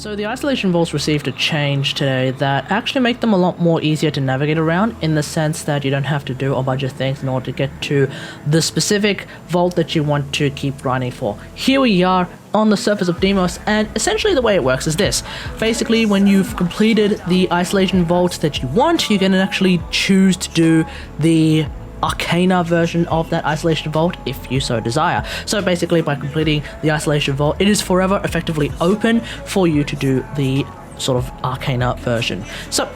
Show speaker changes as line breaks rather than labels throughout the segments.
So the isolation vaults received a change today that actually make them a lot more easier to navigate around, in the sense that you don't have to do a bunch of things in order to get to the specific vault that you want to keep grinding for. Here we are on the surface of Deimos, and essentially the way it works is this. Basically, when you've completed the isolation vault that you want, you can actually choose to do the Arcana version of that isolation vault if you so desire. So basically, by completing the isolation vault, it is forever effectively open for you to do the sort of Arcana version. So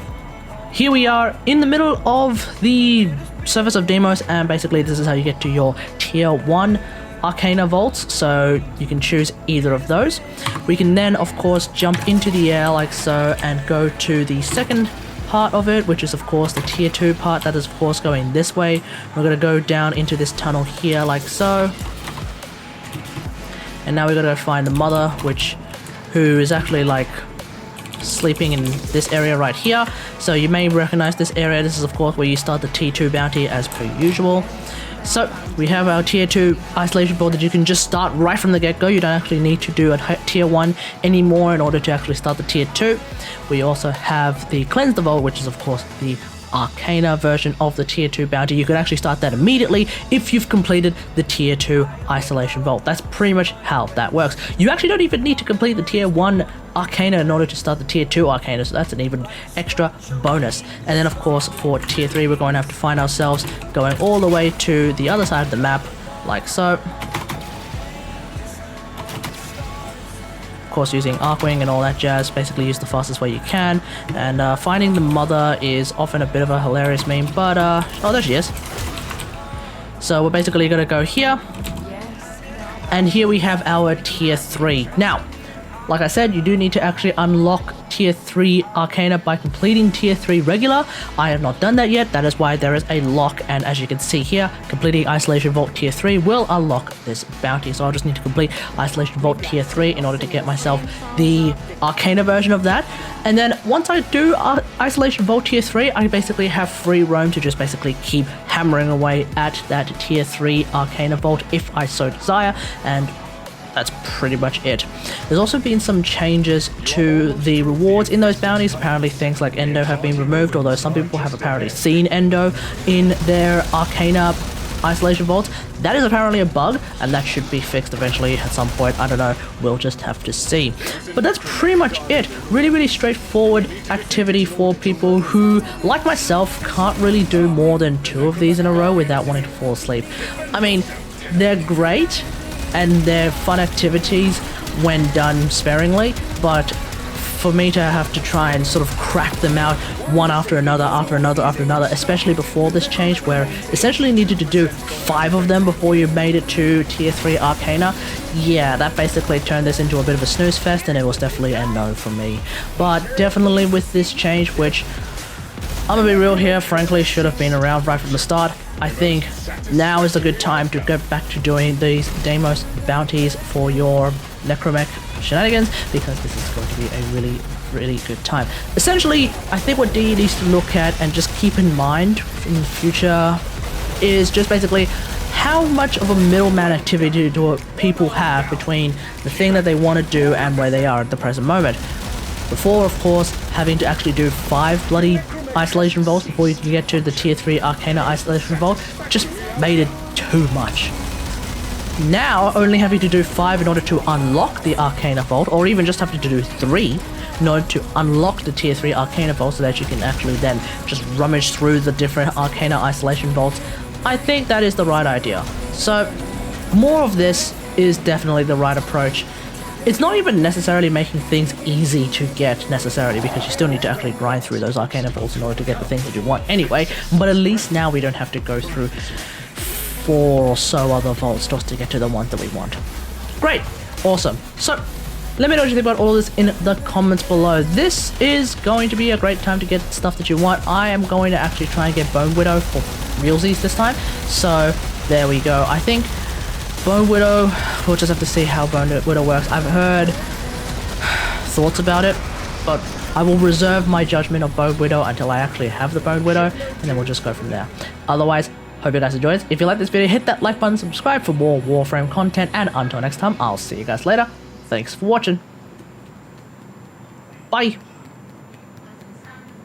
here we are in the middle of the surface of Deimos, and basically this is how you get to your tier 1 Arcana vaults, so you can choose either of those. We can then of course jump into the air like so and go to the second part of it, which is of course the tier 2 part. That is of course going this way. We're going to go down into this tunnel here like so, and now we're going to find the mother, who is actually like sleeping in this area right here. So you may recognize this area. This is of course where you start the T2 bounty as per usual. So we have our tier 2 isolation vault that you can just start right from the get-go. You don't actually need to do a tier 1 anymore in order to actually start the tier 2. We also have the cleanse the vault, which is of course the Arcana version of the tier 2 bounty. You can actually start that immediately if you've completed the tier 2 isolation vault. That's pretty much how that works. You actually don't even need to complete the tier 1 Arcana in order to start the tier 2 Arcana, so that's an even extra bonus. And then of course for tier 3 we're going to have to find ourselves going all the way to the other side of the map like so. Of course using Arcwing and all that jazz, basically use the fastest way you can. And finding the mother is often a bit of a hilarious meme, but oh, there she is. So we're basically going to go here, and here we have our tier 3. Now, like I said, you do need to actually unlock tier 3 Arcana by completing tier 3 regular. I have not done that yet. That is why there is a lock, and as you can see here, completing Isolation Vault tier 3 will unlock this bounty. So I'll just need to complete Isolation Vault tier 3 in order to get myself the Arcana version of that. And then once I do Isolation Vault tier 3, I basically have free roam to just basically keep hammering away at that tier 3 Arcana Vault if I so desire, and that's pretty much it. There's also been some changes to the rewards in those bounties. Apparently things like Endo have been removed, although some people have apparently seen Endo in their Arcana Isolation Vaults. That is apparently a bug, and that should be fixed eventually at some point. I don't know, we'll just have to see. But that's pretty much it. Really straightforward activity for people who, like myself, can't really do more than 2 of these in a row without wanting to fall asleep. I mean, they're great, and they're fun activities when done sparingly, but for me to have to try and sort of crack them out one after another, especially before this change, where essentially you needed to do 5 of them before you made it to tier 3 Arcana, yeah, that basically turned this into a bit of a snooze fest, and it was definitely a no for me. But definitely with this change, which I'm gonna be real here, frankly should have been around right from the start, I think now is a good time to go back to doing these Deimos bounties for your Necromech shenanigans, because this is going to be a really good time. Essentially, I think what D needs to look at and just keep in mind in the future is just basically how much of a middleman activity do people have between the thing that they want to do and where they are at the present moment. Before, of course, having to actually do 5 bloody Isolation Vaults before you can get to the tier 3 Arcana Isolation Vault just made it too much. Now, only having to do 5 in order to unlock the Arcana Vault, or even just having to do 3 in order to unlock the tier 3 Arcana Vault so that you can actually then just rummage through the different Arcana Isolation Vaults, I think that is the right idea. So, more of this is definitely the right approach. It's not even necessarily making things easy to get necessarily, because you still need to actually grind through those Arcana Vaults in order to get the things that you want anyway, but at least now we don't have to go through 4 or so other vaults just to get to the ones that we want. Great, awesome. So let me know what you think about all of this in the comments below. This is going to be a great time to get stuff that you want. I am going to actually try and get Bone Widow for realsies this time, so there we go. I think Bone Widow, we'll just have to see how Bone Widow works. I've heard thoughts about it, but I will reserve my judgment of Bone Widow until I actually have the Bone Widow, and then we'll just go from there. Otherwise, hope you guys enjoyed. If you like this video, hit that like button, subscribe for more WarFrame content, and until next time, I'll see you guys later. Thanks for watching. Bye.